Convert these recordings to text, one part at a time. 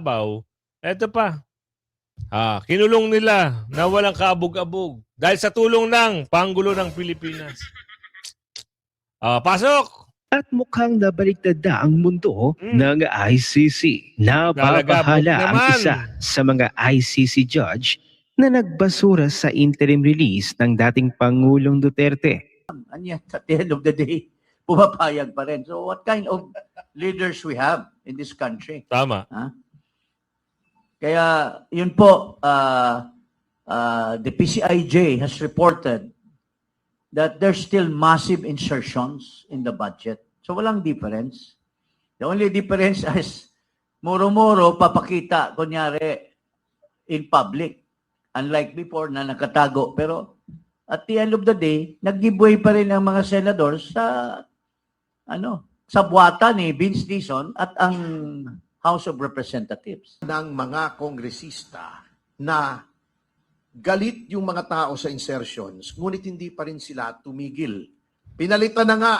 Baw, eto pa. Kinulong nila na walang kaabog-abog dahil sa tulong ng Pangulo ng Pilipinas. Pasok! At mukhang nabaliktad na ang mundo ng ICC. Talaga, book Nababahala ang naman. isa sa mga ICC judge na nagbasura sa interim release ng dating Pangulong Duterte. And yet, at the end of the day, pumapayag pa rin. So what kind of leaders we have in this country? Tama. Kaya yun po, the PCIJ has reported that there's still massive insertions in the budget. So walang difference. The only difference is muro-muro papakita, kunyari, in public. Unlike before na nakatago. Pero at the end of the day, nag-giveaway pa rin ang mga senadors sa buwata ni Vince Dizon at ang House of Representatives. Ng mga kongresista na galit yung mga tao sa insertions, ngunit hindi pa rin sila tumigil. Pinalitan na nga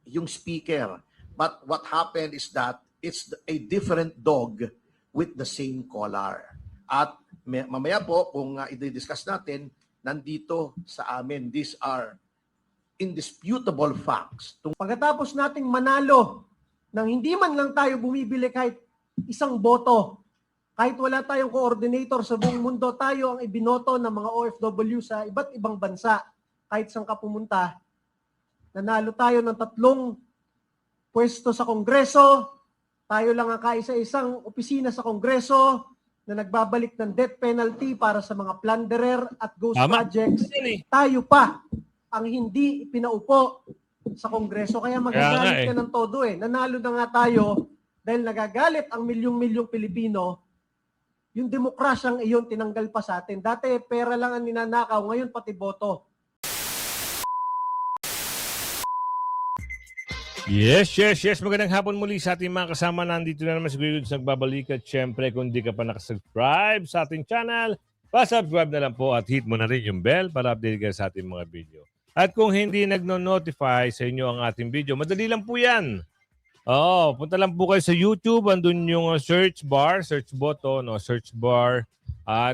yung speaker. But what happened is that it's a different dog with the same collar. At mamaya po, kung i-discuss natin, nandito sa amin, these are indisputable facts. Pagkatapos nating manalo nang hindi man lang tayo bumibili kahit isang boto, kahit wala tayong coordinator sa buong mundo, tayo ang ibinoto ng mga OFW sa iba't ibang bansa. Kahit saan ka pumunta, nanalo tayo ng 3 pwesto sa Kongreso, tayo lang ang kaisa-isang opisina sa Kongreso na nagbabalik ng death penalty para sa mga plunderer at ghost projects. Tayo pa ang hindi pinaupo sa Kongreso. Kaya magagalit ka ng todo Nanalo na nga tayo dahil nagagalit ang milyong-milyong Pilipino. Yung demokrasyang iyon tinanggal pa sa atin. Dati pera lang ang ninanakaw, ngayon pati boto. Yes. Magandang hapon muli sa ating mga kasama. Nandito na naman si Kuya Goods nagbabalik. At syempre, kung di ka pa nakasubscribe sa ating channel, pa-subscribe na lang po at hit mo na rin yung bell para update ka sa ating mga video. At kung hindi nagno-notify sa inyo ang ating video, madali lang po yan. Punta lang po kayo sa YouTube. Andun yung search bar, search button, search bar.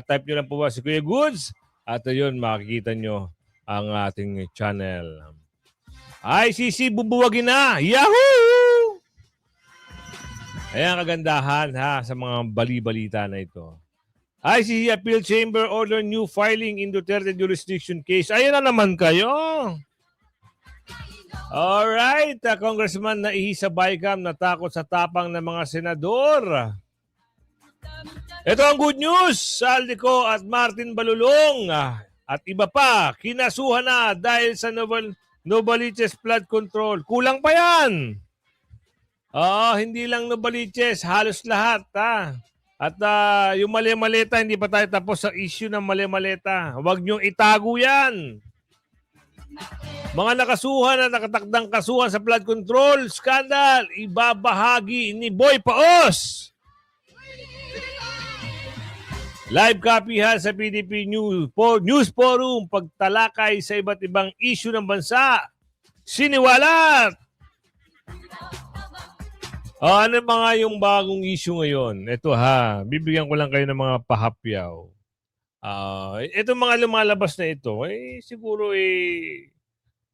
Type nyo lang po ba si Kuya Goods. At ayun, makikita nyo ang ating channel. ICC bubuwagin na! Yahoo! Ayan kagandahan sa mga bali-balita na ito. ICC Appeal Chamber order new filing in Duterte jurisdiction case. Ayan na naman kayo. Alright, Congressman Naihisa Baykam natakot sa tapang ng mga senador. Ito ang good news. Saldico at Martin Balulong at iba pa kinasuhan na dahil sa Novaliches flood control. Kulang pa yan. Hindi lang Novaliches, halos lahat At yung mali-maleta, hindi pa tayo tapos sa issue ng mali-maleta. Huwag niyong itago yan. Mga nakasuhan at nakatakdang kasuhan sa flood control scandal, ibabahagi ni Boy Paos. Live copy sa PDP News Forum, pagtalakay sa iba't ibang issue ng bansa. Siniwalat! Ano mga yung bagong issue ngayon? Ito bibigyan ko lang kayo ng mga pahapyaw. Itong mga lumalabas na ito, siguro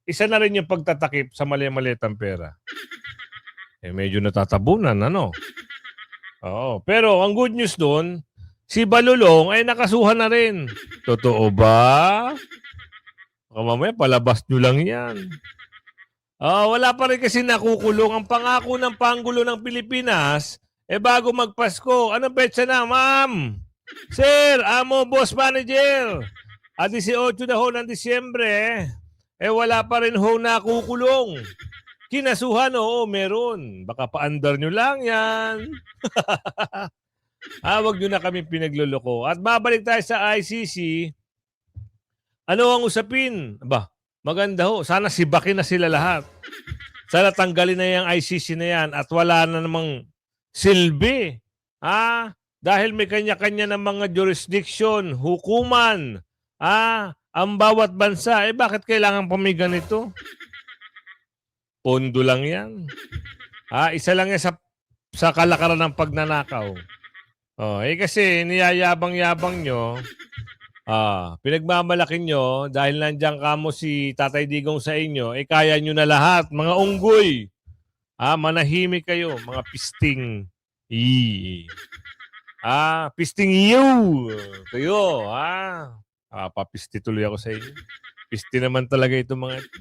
isa na rin yung pagtatakip sa mali-malitang pera. Medyo natatabunan, pero ang good news doon, si Balulong ay nakasuhan na rin. Totoo ba? Mamaya palabas nyo lang yan. Wala pa rin kasi nakukulong. Ang pangako ng Pangulo ng Pilipinas, bago magpasko. Anong petsa na, ma'am? Sir, amo, boss manager. 18 na ng Disyembre, wala pa rin nakukulong. Kinasuhan, meron. Baka paandar nyo lang yan. Wag nyo na kami pinagluloko. At babalik tayo sa ICC. Ano ang usapin? Maganda sana sibakin na sila lahat. Sana tanggalin na yung ICC na yan at wala na namang silbi. Dahil may kanya-kanya ng mga jurisdiction, hukuman, ang bawat bansa. Bakit kailangan pa may ganito? Pondo lang yan. Isa lang yan sa kalakaran ng pagnanakaw. Kasi niyayabang-yabang nyo, pinagmamalaki nyo, dahil nandiyan kamo si Tatay Digong sa inyo, kaya nyo na lahat, mga unggoy. Manahimik kayo, mga pisting. Pisting iyo. Kayo, papisti tuloy ako sa inyo. Pisti naman talaga itong mga ito.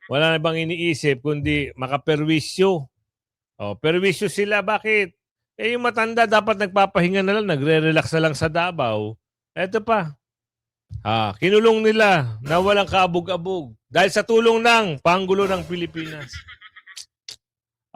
Wala na bang iniisip kundi makaperwisyo. Perwisyo sila, bakit? Yung matanda dapat nagpapahinga na lang, nagre-relax na lang sa Davao. Eto pa. Kinulong nila na walang kaabog-abog dahil sa tulong ng Pangulo ng Pilipinas.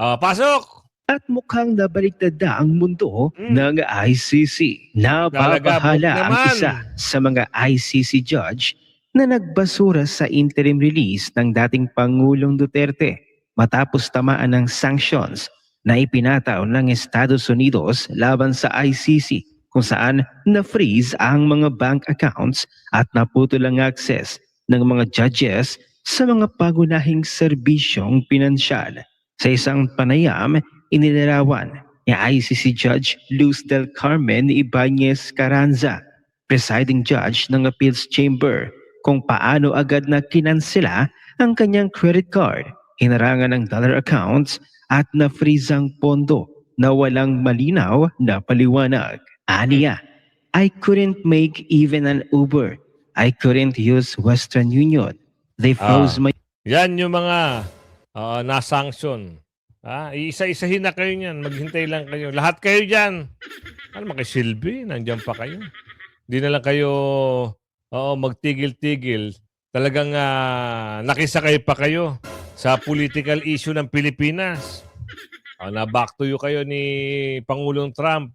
Pasok! At mukhang nabaliktad na ang mundo ng ICC. Talaga, Nababahala ang naman. isa sa mga ICC judge na nagbasura sa interim release ng dating Pangulong Duterte matapos tamaan ng sanctions na ipinataw ng Estados Unidos laban sa ICC, kung saan na-freeze ang mga bank accounts at naputol ang access ng mga judges sa mga pagunahing serbisyong pinansyal. Sa isang panayam, inilarawan ni ICC Judge Luz del Carmen Ibanez Carranza, presiding judge ng Appeals Chamber, kung paano agad na kinansela ang kanyang credit card, hinarangan ng dollar accounts at na-freeze ang pondo na walang malinaw na paliwanag. Aniya, I couldn't make even an Uber. I couldn't use Western Union. They froze my... Yan yung mga na-sanction. Iisa-isahin na kayo niyan. Maghintay lang kayo. Lahat kayo dyan. Ano kay Silvi? Nandiyan pa kayo. Hindi na lang kayo magtigil-tigil. Talagang nakisakay pa kayo sa political issue ng Pilipinas. Na back to you kayo ni Pangulong Trump.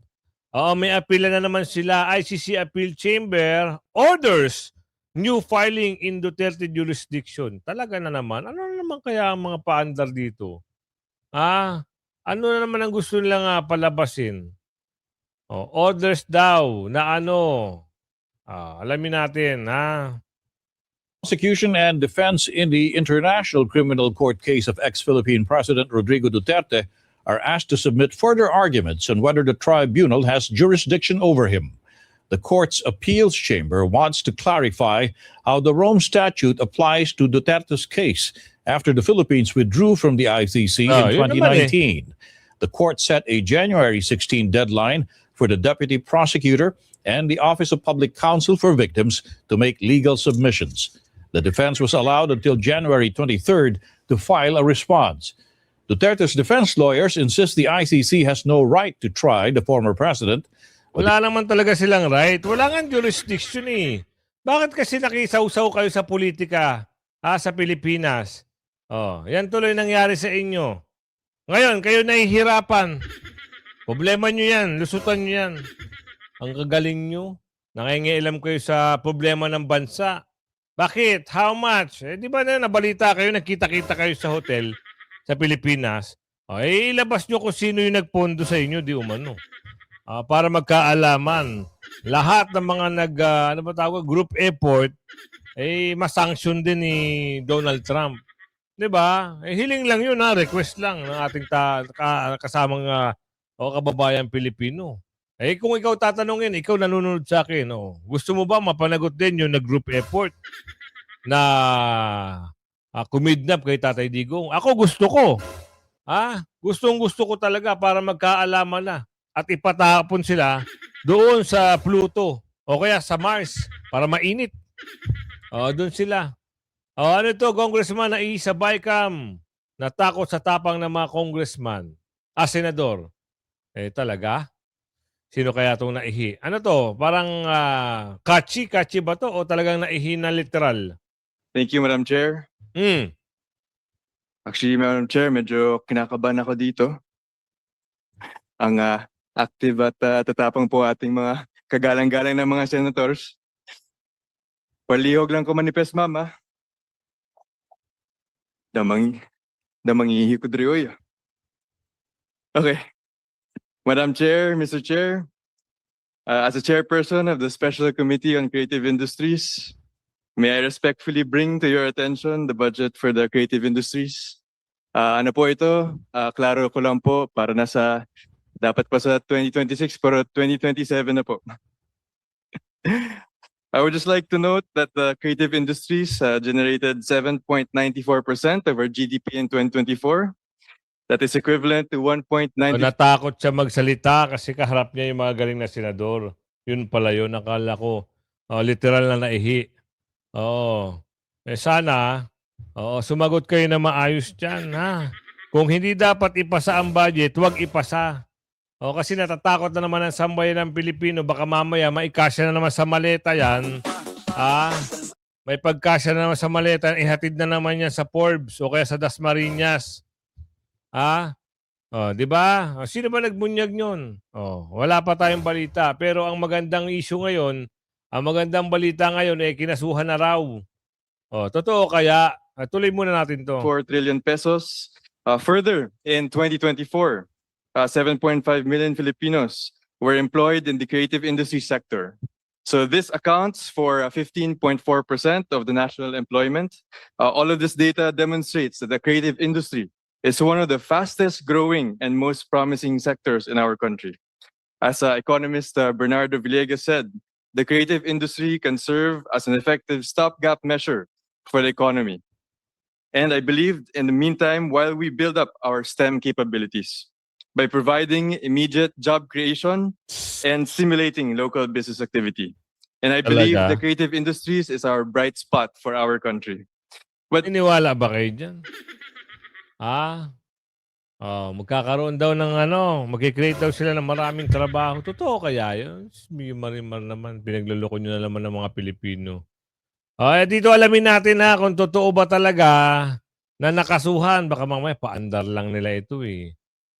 May appeal na naman sila. ICC Appeal Chamber orders new filing in Duterte jurisdiction. Talaga na naman. Ano na naman kaya ang mga paandar dito? Ano na naman ang gusto nilang palabasin? Orders daw na alamin natin, Prosecution and defense in the International Criminal Court case of ex-Philippine President Rodrigo Duterte are asked to submit further arguments on whether the tribunal has jurisdiction over him. The court's appeals chamber wants to clarify how the Rome Statute applies to Duterte's case after the Philippines withdrew from the ICC in yun naman 2019. The court set a January 16 deadline for the deputy prosecutor and the Office of Public Counsel for Victims to make legal submissions. The defense was allowed until January 23rd to file a response. Duterte's defense lawyers insist the ICC has no right to try the former president. wala naman talaga silang right. Wala nga jurisdiction eh. Bakit kasi nakisaw-saw kayo sa politika sa Pilipinas? Yan tuloy nangyari sa inyo. Ngayon, kayo nahihirapan. Problema nyo yan. Lusutan nyo yan. Ang kagaling nyo. Nangingialam kayo sa problema ng bansa. Bakit? How much? Di ba nabalita kayo, nakita-kita kayo sa hotel sa Pilipinas? Ilabas nyo kung sino yung nagpondo sa inyo, di umano. Para magkaalaman. Lahat ng mga group effort, masanction din ni Donald Trump. Di ba? Hiling lang yun, request lang ng ating kasamang kababayan Pilipino. Kung ikaw tatanungin, ikaw nanonood sa akin, gusto mo ba mapanagot din yung nag-group effort na kumidnap kay Tatay Digong? Ako gusto ko. Gustong-gusto ko talaga para magkaalaman na at ipatapon sila doon sa Pluto o kaya sa Mars para mainit. Doon sila. Ano ito, Congressman, Naisa Baykam, natakot sa tapang ng mga congressman. Senador. Talaga? Sino kaya itong naihi? Ano to? Parang catchy ba to? O talagang naihi na literal? Thank you, Madam Chair. Actually, Madam Chair, medyo kinakabahan ako dito. Ang active at tatapang po ating mga kagalang-galang ng mga senators. Palihog lang ko manifest, ma'am, Damangihi ko diri, Okay. Madam Chair, Mr. Chair, as a chairperson of the Special Committee on Creative Industries, may I respectfully bring to your attention the budget for the creative industries. Ano po ito? Klaro ko lang po para nasa Dapat pa sa 2026 pero 2027 na po. I would just like to note that the creative industries generated 7.94% of our GDP in 2024. That is equivalent to 1.90. O, natakot siya magsalita kasi kaharap niya yung mga galing na senador. Yun pala yun. Nakala ko, literal na naihi. Oo. Sana, sumagot kayo na maayos dyan, ha? Kung hindi dapat ipasa ang budget, huwag ipasa. Kasi natatakot na naman ang sambayan ng Pilipino. Baka mamaya maikasya na naman sa maleta yan. May pagkasya na naman sa maleta, ihatid na naman yan sa Forbes o kaya sa Dasmariñas. Di ba? Sino ba nagbunyag nyon? Wala pa tayong balita. Pero ang magandang issue ngayon, ang magandang balita ngayon kinasuhan na raw. Totoo kaya? Tuloy muna natin to. 4 trillion pesos. Further, in 2024, 7.5 million Filipinos were employed in the creative industry sector. So this accounts for 15.4% of the national employment. All of this data demonstrates that the creative industry is one of the fastest growing and most promising sectors in our country. As economist Bernardo Villegas said, the creative industry can serve as an effective stopgap measure for the economy. And I believe in the meantime, while we build up our STEM capabilities by providing immediate job creation and stimulating local business activity. And I believe Talaga? the creative industries is our bright spot for our country. Iniwala ba kayo dyan? Magkakaroon daw ng magkikreate daw sila ng maraming trabaho. Totoo kaya yun? Marimar naman, pinagluloko nyo na naman ng mga Pilipino. Dito alamin natin kung totoo ba talaga na nakasuhan. Baka mamaya paandar lang nila ito eh.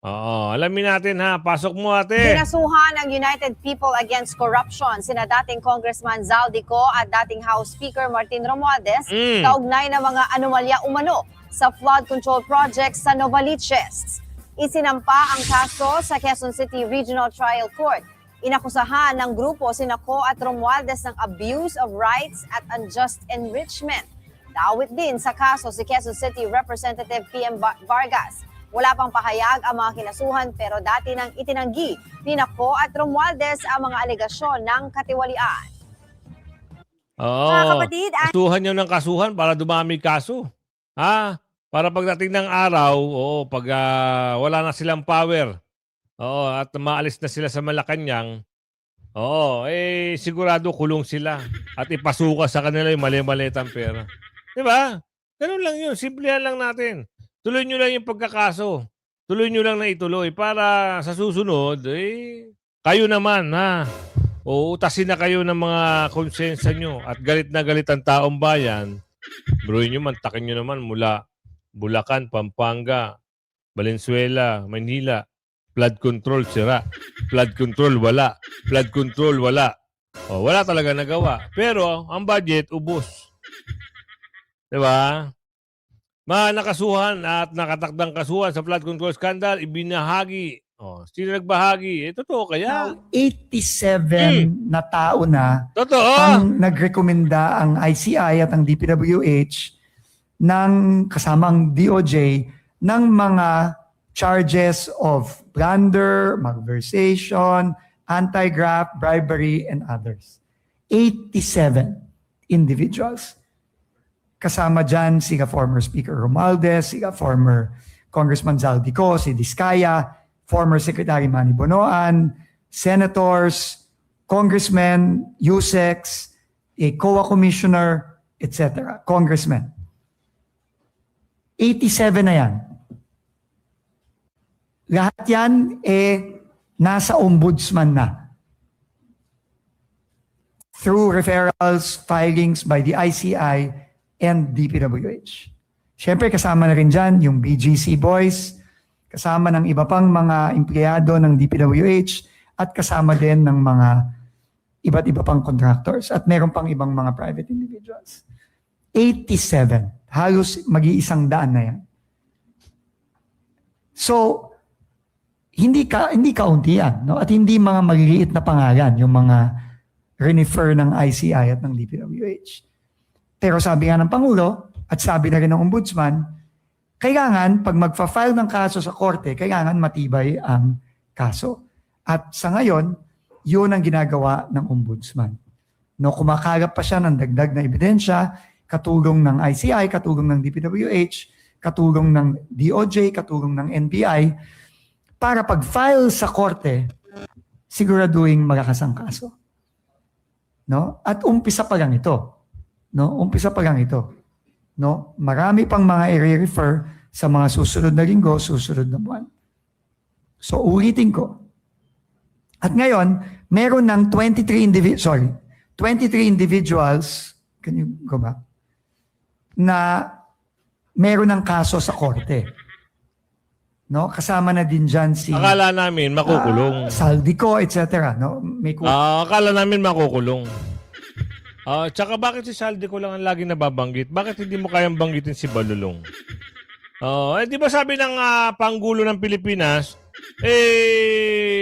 Alamin natin Pasok mo ate. Kinasuhan ng United People Against Corruption sina dating Congressman Zaldico at dating House Speaker Martin Romualdez kaugnay ng mga anomalya umano sa flood control project sa Novaliches. Isinampa ang kaso sa Quezon City Regional Trial Court. Inakusahan ng grupo sina Co at Romualdez ng abuse of rights at unjust enrichment. Dawit din sa kaso si Quezon City Representative PM Vargas. Wala pang pahayag ang mga kinasuhan pero dati nang itinanggi ni Co at Romualdez ang mga alegasyon ng katiwalian. Mga kapatid, Kasuhan nyo ng kasuhan para dumami kaso. Para pagdating ng araw, pag wala na silang power, at maalis na sila sa Malacanang, sigurado kulong sila at ipasuka sa kanila yung mali-malitang pera. Diba? Ganun lang yun. Simplihan lang natin. Tuloy nyo lang yung pagkakaso. Tuloy nyo lang na ituloy para sa susunod, kayo naman, utasin na kayo ng mga konsensya nyo at galit na galit ang taong bayan. Bruin nyo man, takin nyo naman mula Bulacan, Pampanga, Valenzuela, Manila. Flood control, sira. Flood control, wala. Flood control, wala. Wala talaga nagawa. Pero, ang budget, ubos. Diba? Nakasuhan at nakatakdang kasuhan sa flood control scandal, ibinahagi. Sino nagbahagi? Totoo kaya? Now, 87 na tao na Totoo. ang nagrekomenda ang ICI at ang DPWH ng kasamang DOJ ng mga charges of plunder, malversation, anti-graft, bribery, and others. 87 individuals. Kasama dyan si former Speaker Romualdez, si former Congressman Zaldico, si Diskaya, former Secretary Manny Bonoan, senators, congressmen, USECs, a COA commissioner, etc. Congressmen. 87 na yan. Lahat yan nasa ombudsman na. Through referrals, filings by the ICI and DPWH. Siyempre kasama na rin dyan yung BGC boys, kasama ng iba pang mga empleyado ng DPWH at kasama din ng mga iba't iba pang contractors at meron pang ibang mga private individuals. 87. Halos mag-iisang daan na yan. So, hindi kaunti yan. No? At hindi mga maliliit na pangalan, yung mga refer ng ICI at ng DPWH. Pero sabi nga ng Pangulo, at sabi na rin ng Ombudsman, kailangan, pag magfa-file ng kaso sa korte, kailangan matibay ang kaso. At sa ngayon, yun ang ginagawa ng ombudsman. No, kumakalap pa siya ng dagdag na ebidensya, katulong ng ICI, katulong ng DPWH, katulong ng DOJ, katulong ng NBI, para pag-file sa korte, siguraduhin malakas ang kaso. No? At umpisa pa lang ito. No? Umpisa pa lang ito. No? Marami pang mga i-refer sa mga susunod na linggo, susunod na buwan. So ulitin ko. At ngayon, meron ng 23 individuals, can you go back? Na meron ng kaso sa korte. No? Kasama na din dyan si Akala namin makukulong. Saldico, etc. No? May Akala namin makukulong. Tsaka bakit si Saldi ko lang ang lagi nababanggit? Bakit hindi mo kayang banggitin si Balulong? Di ba sabi ng Panggulo ng Pilipinas,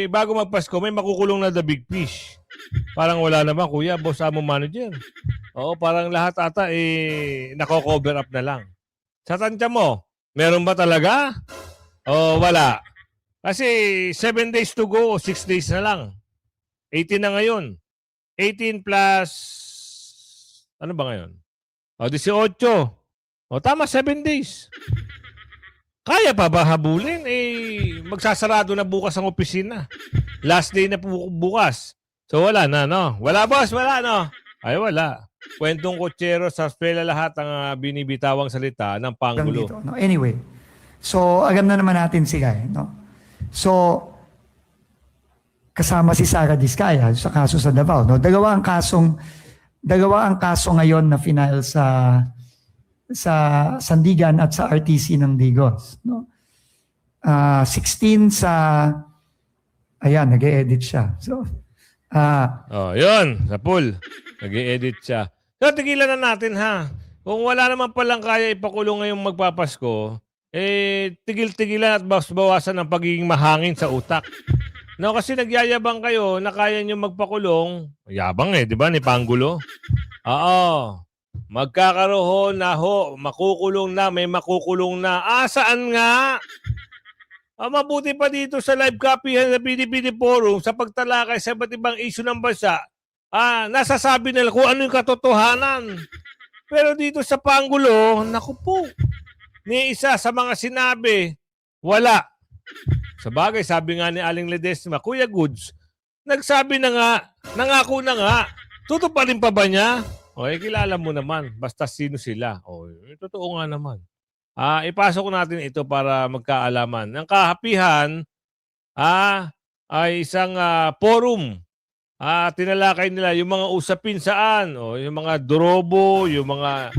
bago magpasko, may makukulong na the big fish. Parang wala naman, kuya, boss amo manager. Parang lahat ata, nako-cover up na lang. Sa tansya mo, meron ba talaga? Wala. Kasi 7 days to go, 6 days na lang. 18 na ngayon. 18 plus, ano ba ngayon? 18. Tama, 7 days. Kaya pa ba habulin? Magsasarado na bukas ang opisina. Last day na bukas. So wala na, no? Wala, boss, wala, no? Ay, wala. Kwentong kutsero, sarsuela lahat ang binibitawang salita ng Pangulo. dito, no? Anyway, so alam na naman natin sila. No? So, kasama si Sara Diskaya sa kaso sa Davao. No? Dalawa ang kaso ngayon na final sa Sandigan at sa RTC ng Digos. No? 16 sa... Ayan, nag-e-edit siya. So, yun, sa pool. Nag-i-edit siya. So, tigilan na natin, ha? Kung wala naman palang kaya ipakulong ngayong magpapasko, tigil-tigilan at bawasan ang pagiging mahangin sa utak. No, kasi nagyayabang kayo na kaya nyo magpakulong. Yabang di ba, ni Pangulo? Oo. Magkakaroon na makukulong na, may makukulong na. Saan nga? Mabuti pa dito sa live copy sa PDPD Forum sa pagtalakay sa iba't ibang issue ng bansa. Nasasabi nila kung ano yung katotohanan. Pero dito sa Pangulo, naku po, ni isa sa mga sinabi, wala. Sa bagay, sabi nga ni Aling Ledesma, Kuya Goods, nagsabi na nga, nangako na nga, tutuparin pa ba niya? Kilala mo naman, basta sino sila. Totoo nga naman. Ipasok natin ito para magkaalaman. Ang kahapihan ay isang forum. Tinalakay nila yung mga usapin saan. Yung mga dorobo, yung mga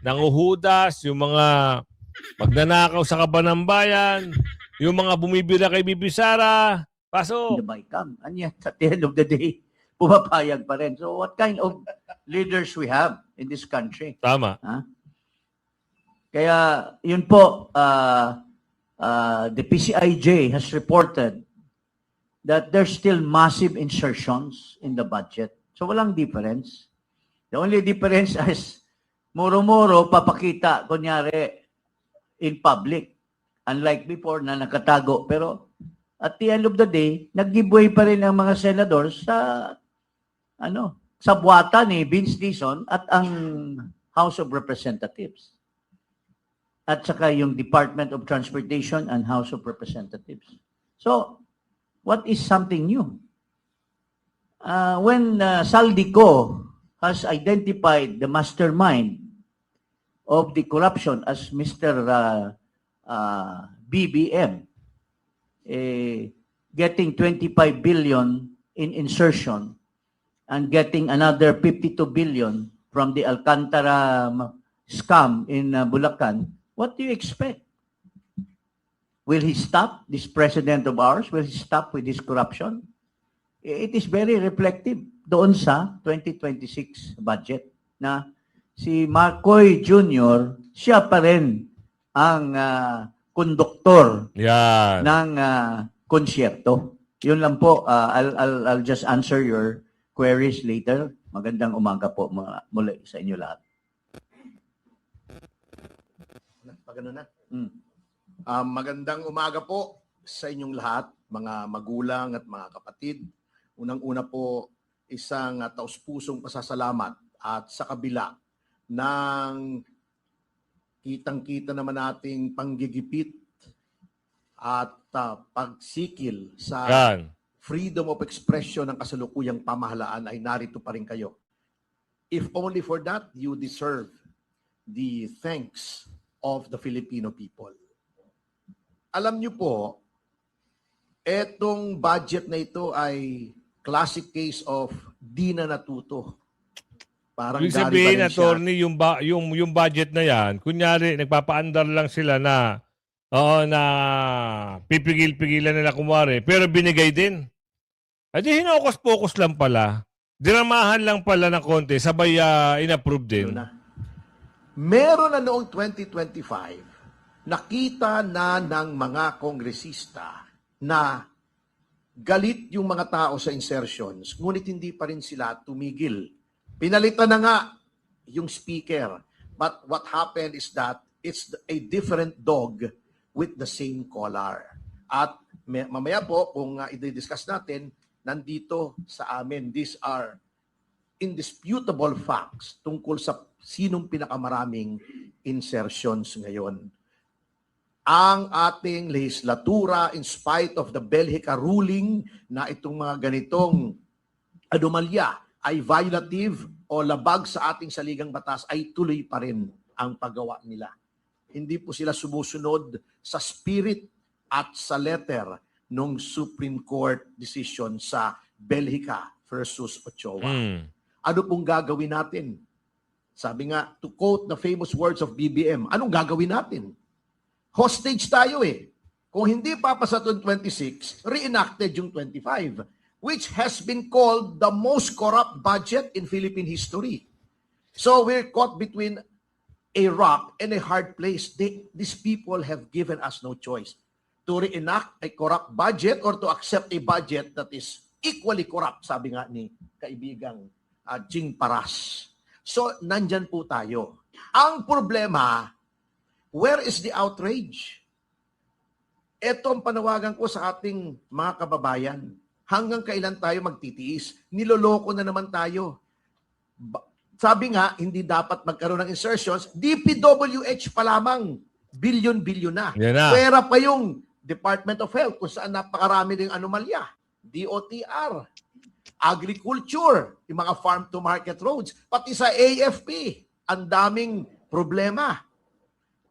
nanguhudas, yung mga magnanakaw sa kaban ng bayan, yung mga bumibira kay Bibi Sara. Pasok. The bycam. And yet, at the end of the day, pumapayag pa rin. So what kind of leaders we have in this country? Tama. Kaya yun po, the PCIJ has reported that there's still massive insertions in the budget. So walang difference. The only difference is muro-muro papakita, kunyari, in public. Unlike before na nakatago. Pero at the end of the day, nag-giveaway pa rin ang mga senadors sa buwata ni Vince Dizon at ang House of Representatives. At saka yung Department of Transportation and House of Representatives. So, what is something new? When Saldico has identified the mastermind of the corruption as Mr. BBM, getting 25 billion in insertion and getting another 52 billion from the Alcantara scam in Bulacan, what do you expect? Will he stop, this president of ours? Will he stop with this corruption? It is very reflective doon sa 2026 budget na si Marcoy Jr., siya pa rin ang konduktor ng konsyerto. Yun lang po. I'll just answer your queries later. Magandang umaga po muli sa inyo lahat. Magandang umaga po sa inyong lahat. mga magulang at mga kapatid. Unang-una po, isang taus-pusong pasasalamat at sa kabila ng kitang-kita naman nating panggigipit at pagsikil sa Yan. freedom of expression ng kasalukuyang pamahalaan ay narito pa rin kayo. If only for that, you deserve the thanks of the Filipino people. Alam niyo po, etong budget na ito ay classic case of di na natuto. Parang Ibig Gary sabihin, Valencia. attorney, yung budget na yan, kunyari, nagpapaandar lang sila na, na pipigil-pigilan nila kumari, pero binigay din. At hinokus-pokus lang pala. Diramahan lang pala ng konti, sabay in-approve din. Na. Meron na noong 2025, nakita na ng mga kongresista na galit yung mga tao sa insertions, ngunit hindi pa rin sila tumigil. Pinalitan na nga yung speaker. But what happened is that it's a different dog with the same collar. At mamaya po, kung i-discuss natin, nandito sa amin, these are indisputable facts tungkol sa sinong pinakamaraming insertions ngayon. Ang ating legislatura, in spite of the Belhica ruling na itong mga ganitong anomalya ay violative o labag sa ating saligang batas, ay tuloy pa rin ang paggawa nila. Hindi po sila sumusunod sa spirit at sa letter ng Supreme Court decision sa Belhica versus Ochoa. Ano pong gagawin natin? Sabi nga, to quote the famous words of BBM, anong gagawin natin? Hostage tayo eh. Kung hindi papasa itong 26, reenacted yung 25, which has been called the most corrupt budget in Philippine history. So we're caught between a rock and a hard place. These people have given us no choice to reenact a corrupt budget or to accept a budget that is equally corrupt, sabi nga ni kaibigang Jing Paras. So, nandyan po tayo. Ang problema, where is the outrage? Ito ang panawagan ko sa ating mga kababayan. Hanggang kailan tayo magtitiis? Niloloko na naman tayo. Sabi nga, hindi dapat magkaroon ng insertions. DPWH pa lamang, bilyon-bilyon na. Yan na. Pera pa yung Department of Health kung saan napakarami ding anomalya. DOTR, agriculture, yung mga farm-to-market roads, pati sa AFP, ang daming problema.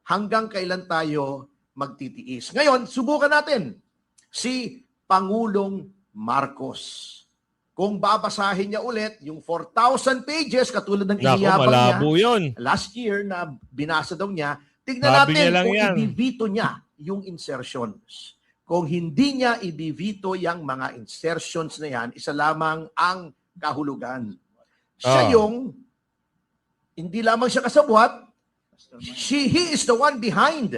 Hanggang kailan tayo magtitiis? Ngayon, subukan natin si Pangulong Marcos. Kung babasahin niya ulit yung 4,000 pages, katulad ng Naku, iniyabang niya malabo yun. last year na binasa daw niya, tignan Sabi natin niya lang kung yan. ibivito niya yung insertions. Kung hindi niya ibivito yung mga insertions na yan, isa lamang ang kahulugan. Siya yung, hindi lamang siya kasabwat, he is the one behind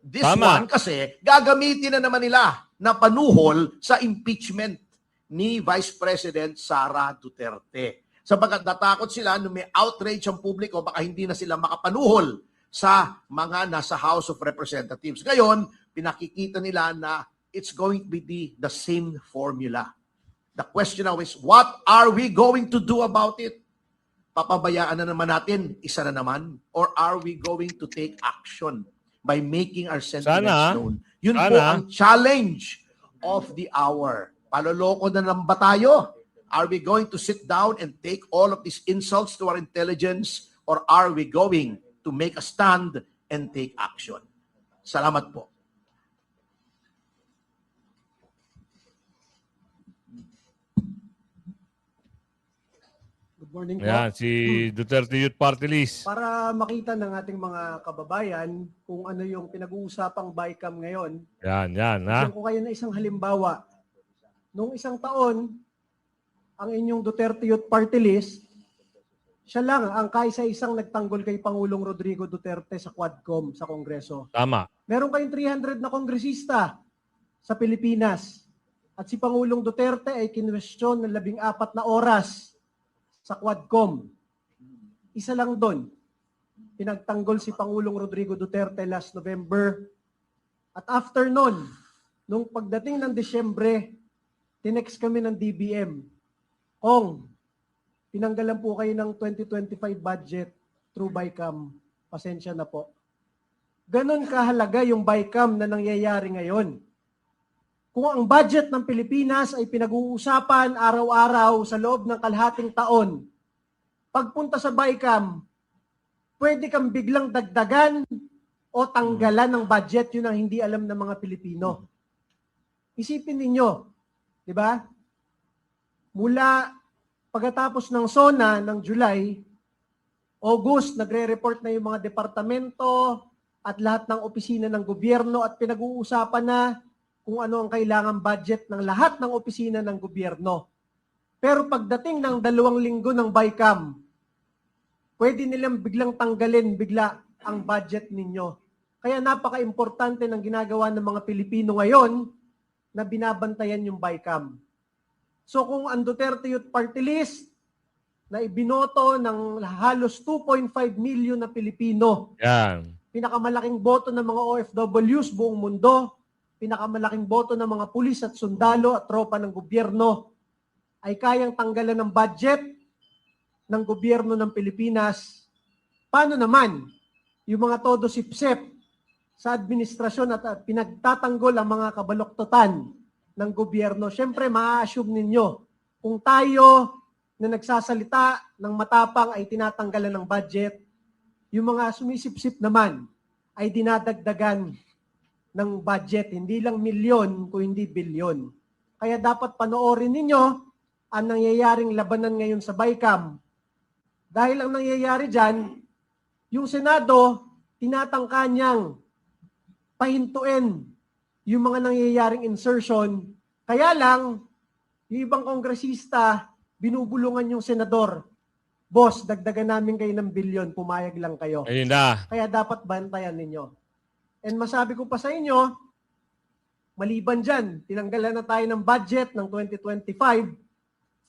this Tama. one kasi gagamitin na naman nila na panuhol sa impeachment ni Vice President Sara Duterte. Sabagat natakot sila nung may outrage ang publiko, baka hindi na sila makapanuhol sa mga nasa House of Representatives. Ngayon, pinakikita nila na it's going to be the same formula. The question now is, what are we going to do about it? Papabayaan na naman natin, isa na naman? Or are we going to take action by making our sentiments Sana. known? Yun po Sana. ang challenge of the hour. Paloloko na lang ba tayo? Are we going to sit down and take all of these insults to our intelligence? Or are we going to make a stand and take action? Salamat po. Good morning po. Yan, si Duterte Youth Party List. Para makita ng ating mga kababayan kung ano yung pinag-uusapang BICAM ngayon, Yan, ha? bigyan ko kayo na isang halimbawa. Noong isang taon, ang inyong Duterte Youth Party List, siya lang ang kaisa-isang nagtanggol kay Pangulong Rodrigo Duterte sa Quadcom sa Kongreso. Tama. Meron kayong 300 na kongresista sa Pilipinas. At si Pangulong Duterte ay kinwestiyon ng 14 na oras sa Quadcom. Isa lang doon. Pinagtanggol si Pangulong Rodrigo Duterte last November. At after nun, nung pagdating ng Disyembre, tinext kami ng DBM, Kong, tinanggalan po kayo ng 2025 budget through BICAM. Pasensya na po. Ganon kahalaga yung BICAM na nangyayari ngayon. Kung ang budget ng Pilipinas ay pinag-uusapan araw-araw sa loob ng kalahating taon, pagpunta sa BICAM, pwede kang biglang dagdagan o tanggalan ng budget, yun ang hindi alam ng mga Pilipino. Isipin ninyo, di ba? Mula pagkatapos ng SONA ng July, August, nagre-report na yung mga departamento at lahat ng opisina ng gobyerno at pinag-uusapan na kung ano ang kailangang budget ng lahat ng opisina ng gobyerno. Pero pagdating ng 2 linggo ng BICAM, pwede nilang biglang tanggalin bigla ang budget ninyo. Kaya napaka-importante ng ginagawa ng mga Pilipino ngayon na binabantayan yung BICAM. So kung ang Duterte Youth Party List na ibinoto ng halos 2.5 million na Pilipino, Yan. pinakamalaking boto ng mga OFWs buong mundo, pinakamalaking boto ng mga pulis at sundalo at tropa ng gobyerno, ay kayang tanggalan ng budget ng gobyerno ng Pilipinas. Paano naman yung mga todo sipsep sa administrasyon at pinagtatanggol ang mga kabaloktotan ng gobyerno? Siyempre, maa-assume ninyo, kung tayo na nagsasalita ng matapang ay tinatanggalan ng budget, yung mga sumisipsip naman ay dinadagdagan ng budget, hindi lang milyon, kung hindi bilyon. Kaya dapat panoorin ninyo ang nangyayaring labanan ngayon sa BICAM. Dahil ang nangyayari dyan, yung Senado, tinatangka niyang pahintuin yung mga nangyayaring insertion. Kaya lang, yung ibang kongresista, binubulungan yung senador. Boss, dagdagan namin kayo ng bilyon, pumayag lang kayo. Ayun na. Kaya dapat bantayan ninyo. And masabi ko pa sa inyo, maliban dyan, tinanggalan na tayo ng budget ng 2025.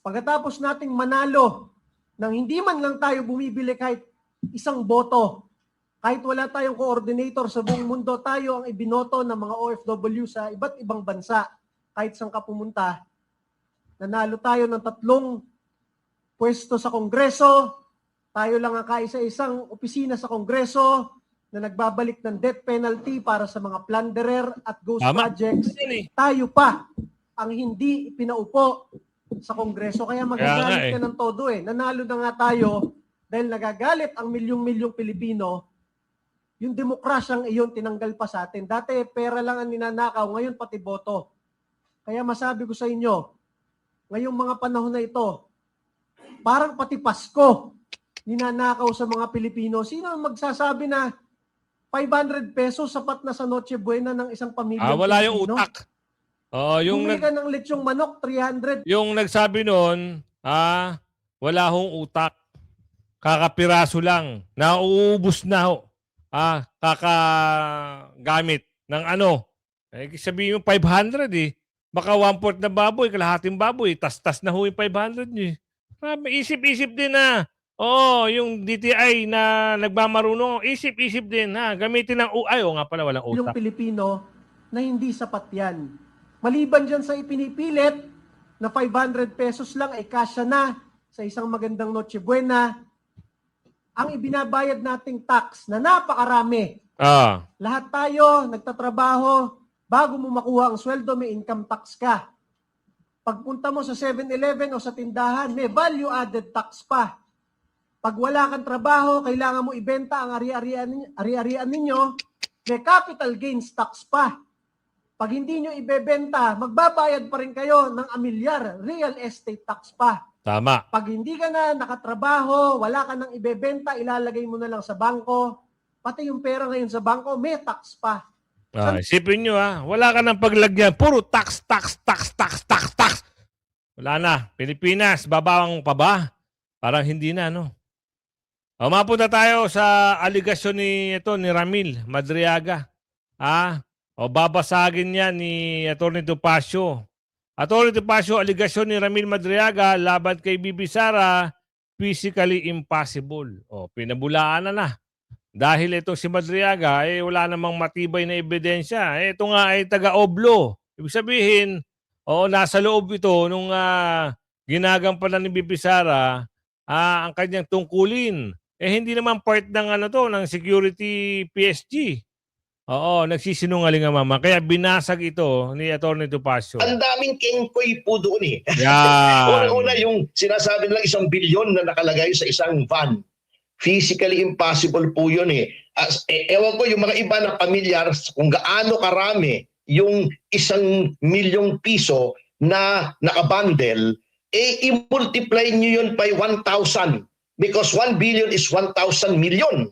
Pagkatapos nating manalo, nang hindi man lang tayo bumibili kahit isang boto, kahit wala tayong coordinator sa buong mundo, tayo ang ibinoto ng mga OFW sa iba't ibang bansa, kahit saan ka pumunta. Nanalo tayo ng 3 pwesto sa Kongreso, tayo lang ang kaisa-isang opisina sa Kongreso na nagbabalik ng death penalty para sa mga plunderer at ghost Tama. projects. Tayo pa ang hindi pinaupo sa Kongreso. Kaya magagalit ka ng todo eh. Nanalo na nga tayo dahil nagagalit ang milyong-milyong Pilipino. Yung demokrasyang iyon tinanggal pa sa atin. Dati pera lang ang ninanakaw, ngayon pati boto. Kaya masabi ko sa inyo, ngayong mga panahon na ito, parang pati Pasko, ninanakaw sa mga Pilipino. Sino ang magsasabi na 500 pesos sapat na sa Noche Buena ng isang pamilya? Wala yung utak. Yung Bumili ka ng lechong manok, 300. yung nagsabi noon, wala hong utak. Kakapiraso lang. Nauubos na ho. Kakagamit ng ano. Sabihin mo 500 eh. Baka 1/4 na baboy, kalahating baboy. Tas-tas na ho yung 500 nyo eh. Isip-isip din na. Yung DTI na nagmamarunong, isip-isip din ha. Gamitin ng nga pala, walang Yung utak. Pilipino na hindi sapat yan. Maliban dyan sa ipinipilit na 500 pesos lang ay kasya na sa isang magandang Noche Buena, ang ibinabayad nating tax na napakarami. Lahat tayo nagtatrabaho, bago mo makuha ang sweldo, may income tax ka. Pagpunta mo sa 7-Eleven o sa tindahan, may value-added tax pa. Pag wala kang trabaho, kailangan mo ibenta ang ari-arian ninyo, may capital gains tax pa. Pag hindi nyo ibebenta, magbabayad pa rin kayo ng amilyar, real estate tax pa. Tama. Pag hindi ka na nakatrabaho, wala ka nang ibebenta, ilalagay mo na lang sa bangko, pati yung pera ngayon sa bangko, may tax pa. Isipin nyo wala ka ng paglagyan. Puro tax. Wala na. Pilipinas, babawang pa ba? Parang hindi na, no? Mapunta tayo sa aligasyon ni Ramil Madriaga. Babasagin yan ni Atty. Topacio. Atty. Topacio, aligasyon ni Ramil Madriaga laban kay Bibi Sara, physically impossible. Pinabulaan na. Dahil ito si Madriaga, wala namang matibay na ebidensya. Ito nga ay taga-Oblo. Ibig sabihin, oo, nasa loob ito nung ginagampanan ni BP Sara ang kanyang tungkulin. Hindi naman part ng ng security PSG. Oo, nagsisinungaling ang mama. Kaya binasag ito ni Atty. Topacio. Ang daming kengkoy po doon eh. Yan. Una-una yung sinasabi nilang 1 bilyon na nakalagay sa isang van. Physically impossible po yun eh. Ewan ko yung mga iba na pamilyar kung gaano karami yung 1 milyong piso na nakabundle, i-multiply nyo yun by 1,000 because 1 billion is 1,000 million.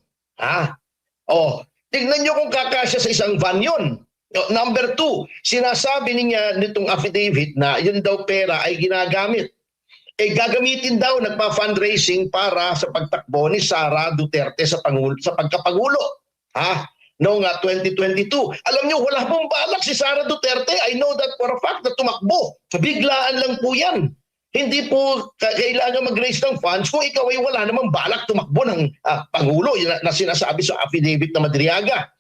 Tignan nyo kung kakasya sa isang van yun. Number 2, sinasabi niya nitong affidavit na yun daw pera ay ginagamit. Gagamitin daw, nagpa-fundraising para sa pagtakbo ni Sara Duterte sa pagkapangulo. Noong 2022. Alam nyo, wala pong balak si Sara Duterte. I know that for a fact na tumakbo. Biglaan lang po yan. Hindi po kailangan mag-raise ng funds kung ikaw ay wala namang balak tumakbo ng Pangulo na sinasabi sa affidavit na Madriaga.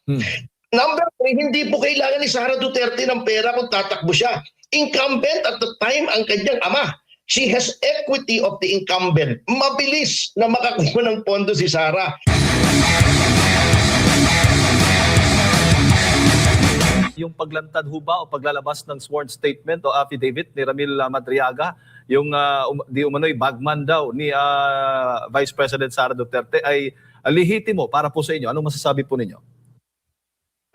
Number 3, hindi po kailangan ni Sara Duterte ng pera kung tatakbo siya. Incumbent at the time ang kanyang ama. She has equity of the incumbent. Mabilis na makakuha ng pondo si Sara. Yung paglantad ho ba o paglalabas ng sworn statement o affidavit ni Ramil Madriaga, yung di umano'y bagman daw ni Vice President Sara Duterte ay lehitimo para po sa inyo. Anong masasabi po ninyo?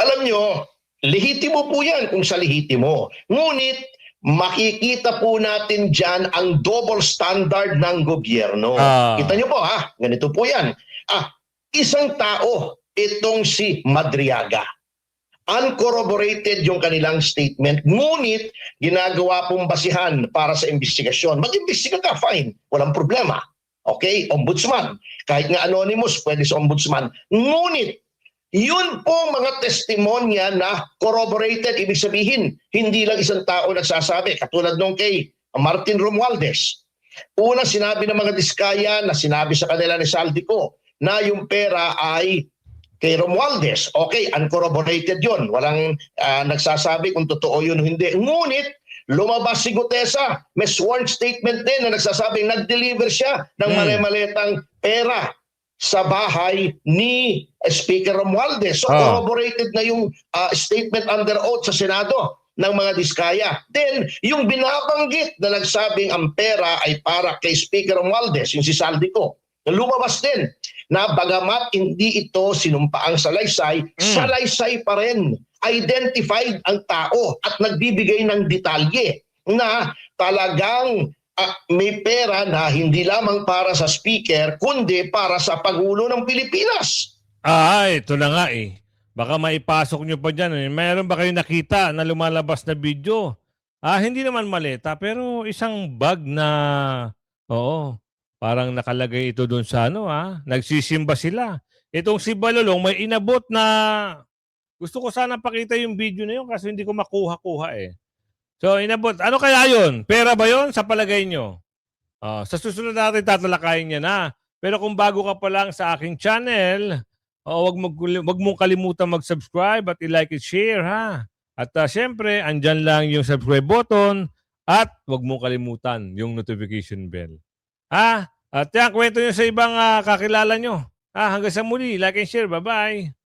Alam nyo, lehitimo po yan kung sa lehitimo. Ngunit, makikita po natin dyan ang double standard ng gobyerno. Kita nyo po ganito po yan. Isang tao, itong si Madriaga. Uncorroborated yung kanilang statement, ngunit ginagawa pong basihan para sa investigasyon. Mag-imbestiga ka, fine. Walang problema. Okay? Ombudsman. Kahit nga anonymous, pwede sa ombudsman. Ngunit, yun pong mga testimonya na corroborated, ibig sabihin, hindi lang isang tao nagsasabi. Katulad nung kay Martin Romualdez. Una, sinabi ng mga diskaya na sinabi sa kanila ni Saldico na yung pera ay kay Romualdez. Okay, uncorroborated yun. Walang nagsasabi kung totoo yun o hindi. Ngunit, lumabas si Gutesa. May sworn statement din na nagsasabing nag-deliver siya ng mali-malitang pera sa bahay ni Speaker Romualdez. So, corroborated na yung statement under oath sa Senado ng mga diskaya. Then, yung binabanggit na nagsabing ang pera ay para kay Speaker Romualdez, yung si Saldico, lumabas din na bagamat hindi ito sinumpaang salaysay, salaysay pa rin. Identified ang tao at nagbibigay ng detalye na talagang may pera na hindi lamang para sa speaker, kundi para sa Pangulo ng Pilipinas. Ito na nga eh. Baka maipasok nyo pa dyan. Mayroon ba kayo nakita na lumalabas na video? Hindi naman maleta, pero isang bag na, parang nakalagay ito doon sa nagsisimba sila. Itong si Balolong may inabot na, gusto ko sana pakita yung video na yun kasi hindi ko makuha-kuha eh. So inabot, ano kaya yun? Pera ba yun sa palagay nyo? Sa susunod natin tatalakayin niya na. Pero kung bago ka pa lang sa aking channel, wag mong kalimutan mag-subscribe at i-like and share At syempre, andyan lang yung subscribe button at wag mong kalimutan yung notification bell. At yan, kwento nyo sa ibang kakilala nyo. Hanggang sa muli, like and share. Bye-bye.